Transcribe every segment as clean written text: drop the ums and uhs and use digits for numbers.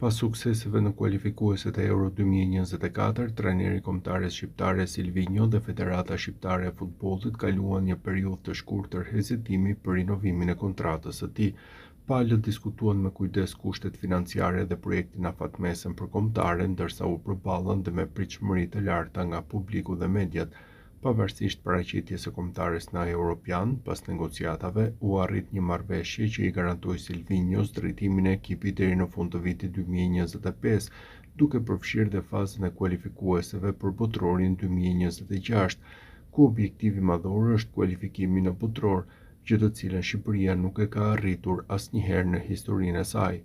Pas sukseseve në kualifikueset e Euro 2024, trajneri kombëtare shqiptare Silvinjo dhe Federata Shqiptare e Futbollit kaluan një periudhë të shkurtër hezitimi për rinovimin e kontratës së tij. Palët diskutuan me kujdes kushtet financiare dhe projektin afatmesëm për kombëtaren, ndërsa u përballën dhe me pritshmëri të larta nga publiku dhe mediat. Pavarësisht paraqitjes së kombëtares në Europian, pas negociatave, u arrit një marrëveshje që i garantoi Silvinjos drejtimin e ekipit deri në fund të vitit 2025, duke përfshirë dhe fazën e kualifikueseve për botrorin 2026, ku objektivi madhor është kualifikimi në botror, gjë të cilën Shqipëria nuk e ka arritur asnjëherë në historinë e saj.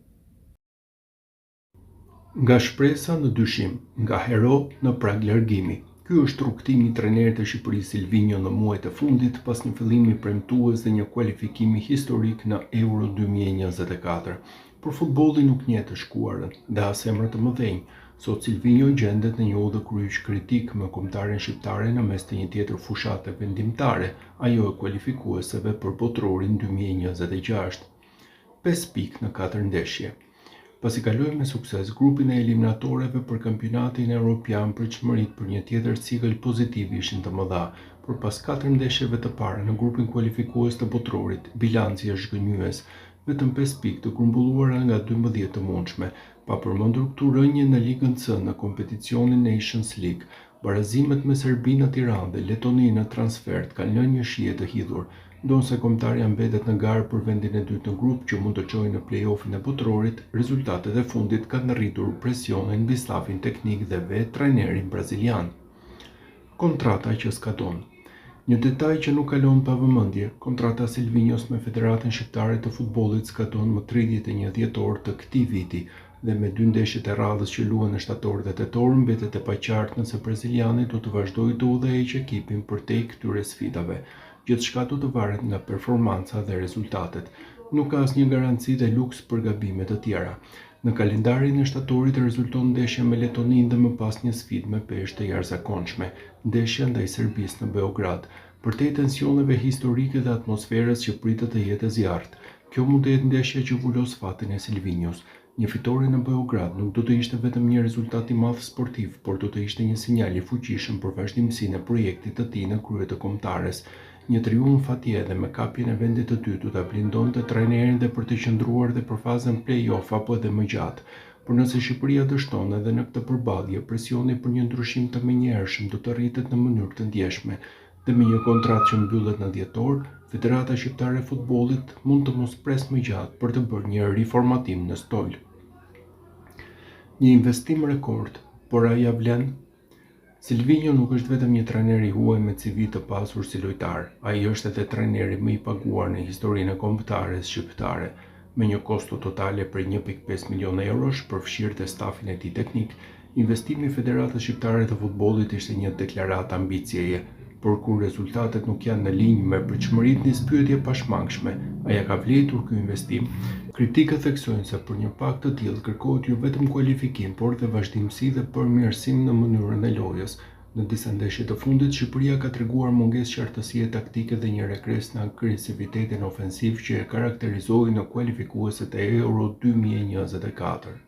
Nga shpresa në dyshim, nga hero në prag largimi. Ky është rrugtimi i trajnerit të Shqipërisë Silvinjo në muajt e fundit pas një fillimi premtues dhe një kualifikimi historik në Euro 2024. Por futbolli nuk njeh të shkuarën dhe as emra të mëdhenj. Sot Silvinjo gjendet në një udhëkryq kritik me kombëtaren shqiptare në mes të një tjetër fushate vendimtare, ajo e kualifikueseve për botrorin 2026. 5 pikë në 4 ndeshje. Pasi kaloi me sukses grupin e eliminatorëve për kampionatin evropian, pritshmëritë për një tjetër cikël pozitiv ishin të mëdha, por pas 4 ndeshjeve të para në grupin kualifikues të botrorit, bilanci është zhgënjyes, vetëm 5 pikë të grumbulluara nga 12 të mundshme, pa përmendur këtu rënje në Ligën C në kompeticionin Nations League. Barazimet me Serbinë në Tiranë dhe Letoninë në transfert kanë lënë një shije të hidhur, ndonse kombëtarja mbetet në garë për vendin e dytë në grup që mund të çojë në play-offin e botrorit. Rezultatet e fundit kanë rritur presionin mbi stafin teknik dhe vetë trajnerin brazilian. Kontrata që skadon. Një detaj që nuk kalon pa vëmendje, kontrata Silvinjos me Federatën Shqiptare të Futbollit skadon më 31 dhjetor të këtij viti dhe me 2 ndeshjet e radhës që luhen në shtator dhe tetor, mbetet e paqartë nëse braziliani do të vazhdojë të udhëheqë ekipin përtej këtyre sfidave. Gjithçka do të varet nga performanca dhe rezultatet. Nuk ka asnjë garanci dhe luks për gabime të tjera. Në kalendarin e shtatorit rezulton ndeshja me Letoninë dhe më pas një sfidë me peshë të jashtëzakonshme, ndeshja ndaj Serbisë në Beograd, përtej tensioneve historike dhe atmosferës që pritet të jetë e zjarrt. Kjo mund të jetë ndeshja që vulos fatin e Silvinjos. Një fitore në Beograd nuk do të ishte vetëm një rezultat i madh sportiv, por do të ishte një sinjal i fuqishëm për vazhdimsinë e projektit të tij në krye të kombëtares. Një triumf atje dhe me kapjen e vendit të dytë do ta blindonte trajnerin dhe për të qëndruar dhe për fazën play-off apo edhe më gjatë. Por nëse Shqipëria dështon edhe në këtë përballje, presioni për një ndryshim të menjëhershëm do të rritet në mënyrë të ndjeshme. Dhe me një kontratë që mbyllet në dhjetor, Federata Shqiptare e Futbollit mund të mos presë më gjatë për të bërë një riformatim në stol. Një investim rekord, por ai ia vlen? Silvinjo nuk është vetëm një trajner i huaj me CV të pasur si lojtar, ai është edhe trajneri më i paguar në historinë e kombëtares shqiptare, me një kosto totale prej 1.5 milion eurosh, përfshirë dhe stafin e tij teknik. Investimi i Federatës Shqiptare të Futbollit ishte një deklaratë ambicieje, por kur rezultatet nuk janë në linjë me pritshmëritë, nis pyetje pashmangshme: a ja ka vlerëtur ky investim? Kritikët theksojnë se për një pak të tillë kërkohet jo vetëm kualifikim, por dhe vazhdimsi dhe përmirësim në mënyrën e lojës. Në disa ndeshje të fundit, Shqipëria ka treguar mungesë qartësie taktike dhe një regres në agresivitetin ofensiv që e karakterizoi në kualifikueset e Euro 2024.